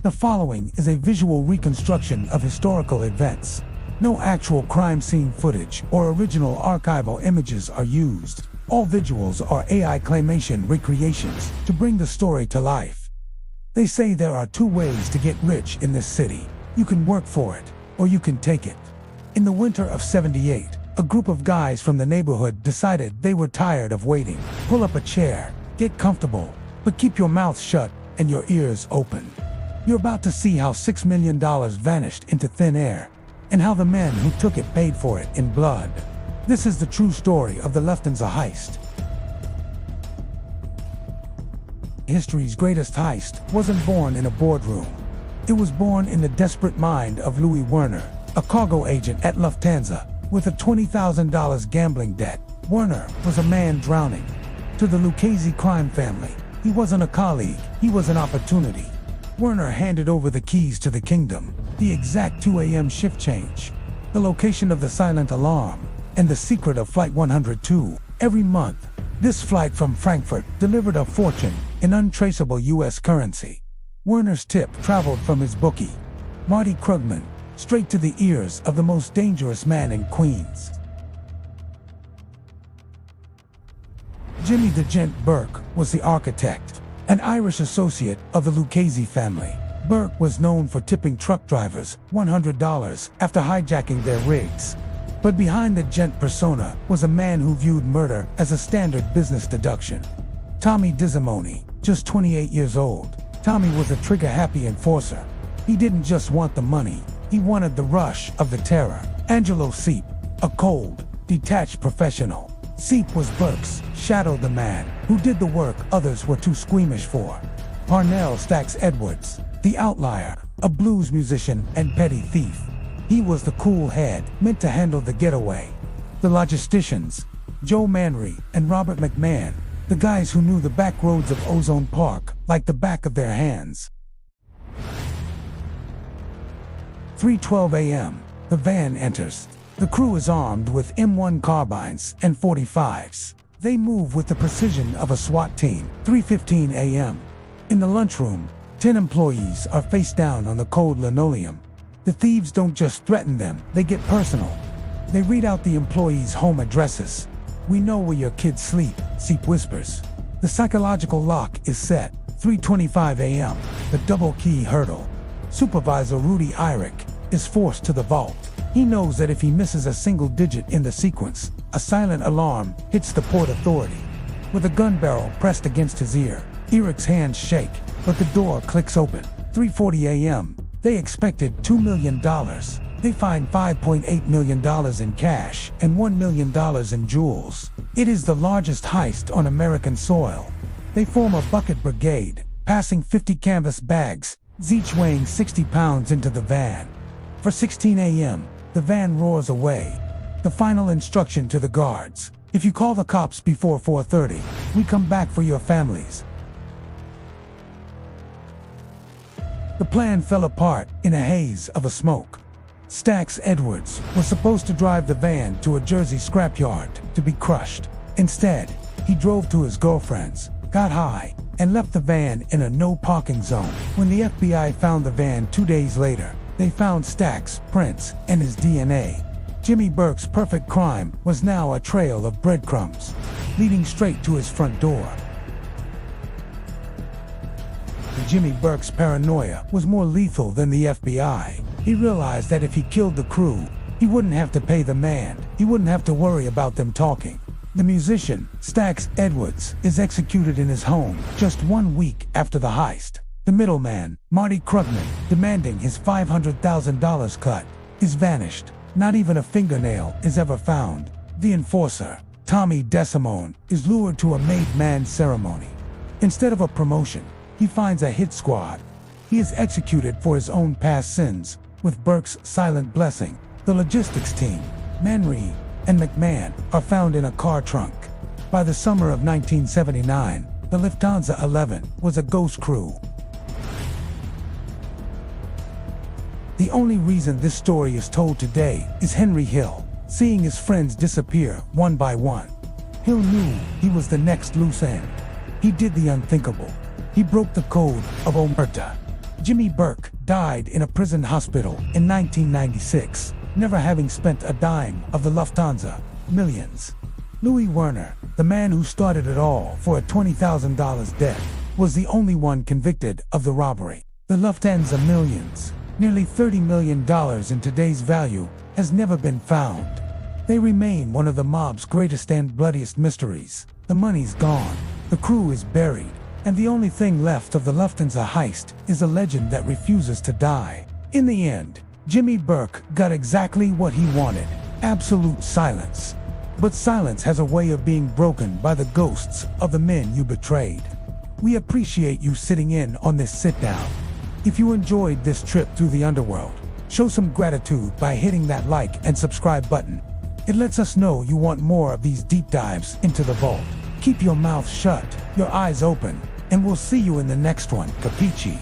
The following is a visual reconstruction of historical events. No actual crime scene footage or original archival images are used. All visuals are AI claymation recreations to bring the story to life. They say there are two ways to get rich in this city. You can work for it, or you can take it. In the winter of '78, a group of guys from the neighborhood decided they were tired of waiting. Pull up a chair, get comfortable, but keep your mouth shut and your ears open. You're about to see how $6 million vanished into thin air, and how the men who took it paid for it in blood. This is the true story of the Lufthansa Heist. History's greatest heist wasn't born in a boardroom. It was born in the desperate mind of Louis Werner, a cargo agent at Lufthansa, with a $20,000 gambling debt. Werner was a man drowning. To the Lucchese crime family, he wasn't a colleague, he was an opportunity. Werner handed over the keys to the kingdom, the exact 2 a.m. shift change, the location of the silent alarm, and the secret of Flight 102. Every month, this flight from Frankfurt delivered a fortune in untraceable U.S. currency. Werner's tip traveled from his bookie, Marty Krugman, straight to the ears of the most dangerous man in Queens. Jimmy the Gent Burke was the architect, an Irish associate of the Lucchese family. Burke was known for tipping truck drivers $100 after hijacking their rigs. But behind the gent persona was a man who viewed murder as a standard business deduction. Tommy Disimoni, just 28 years old. Tommy was a trigger-happy enforcer. He didn't just want the money, he wanted the rush of the terror. Angelo Seep, a cold, detached professional. Seep was Burke's shadow, the man who did the work others were too squeamish for. Parnell Stax Edwards, the outlier, a blues musician and petty thief. He was the cool head, meant to handle the getaway. The logisticians, Joe Manry and Robert McMahon, the guys who knew the back roads of Ozone Park like the back of their hands. 3:12 a.m., the van enters. The crew is armed with M1 carbines and .45s. They move with the precision of a SWAT team. 3:15 a.m. In the lunchroom, 10 employees are face down on the cold linoleum. The thieves don't just threaten them, they get personal. They read out the employees' home addresses. "We know where your kids sleep," Seep whispers. The psychological lock is set. 3:25 a.m. The double key hurdle. Supervisor Rudy Eyrich is forced to the vault. He knows that if he misses a single digit in the sequence, a silent alarm hits the port authority. With a gun barrel pressed against his ear, Eyrich's hands shake, but the door clicks open. 3:40 a.m. They expected $2 million. They find $5.8 million in cash and $1 million in jewels. It is the largest heist on American soil. They form a bucket brigade, passing 50 canvas bags, each weighing 60 pounds, into the van. For 16 a.m., the van roars away. The final instruction to the guards: if you call the cops before 4:30, we come back for your families. The plan fell apart in a haze of smoke. Stax Edwards was supposed to drive the van to a Jersey scrapyard to be crushed. Instead, he drove to his girlfriend's, got high, and left the van in a no-parking zone. When the FBI found the van 2 days later, they found Stax' prints and his DNA. Jimmy Burke's perfect crime was now a trail of breadcrumbs, leading straight to his front door. Jimmy Burke's paranoia was more lethal than the FBI. He realized that if he killed the crew, he wouldn't have to pay the man. He wouldn't have to worry about them talking. The musician, Stax Edwards, is executed in his home just 1 week after the heist. The middleman, Marty Krugman, demanding his $500,000 cut, is vanished. Not even a fingernail is ever found. The enforcer, Tommy Desimone, is lured to a made man ceremony. Instead of a promotion, he finds a hit squad. He is executed for his own past sins, with Burke's silent blessing. The logistics team, Manry and McMahon, are found in a car trunk. By the summer of 1979, the Lufthansa 11 was a ghost crew. The only reason this story is told today is Henry Hill, seeing his friends disappear one by one. Hill knew he was the next loose end. He did the unthinkable. He broke the code of omerta. Jimmy Burke died in a prison hospital in 1996, never having spent a dime of the Lufthansa millions. Louis Werner, the man who started it all for a $20,000 debt, was the only one convicted of the robbery. The Lufthansa millions, nearly $30 million in today's value, has never been found. They remain one of the mob's greatest and bloodiest mysteries. The money's gone, the crew is buried, and the only thing left of the Lufthansa heist is a legend that refuses to die. In the end, Jimmy Burke got exactly what he wanted: absolute silence. But silence has a way of being broken by the ghosts of the men you betrayed. We appreciate you sitting in on this sit-down. If you enjoyed this trip through the underworld, show some gratitude by hitting that like and subscribe button. It lets us know you want more of these deep dives into the vault. Keep your mouth shut, your eyes open, and we'll see you in the next one, capiche?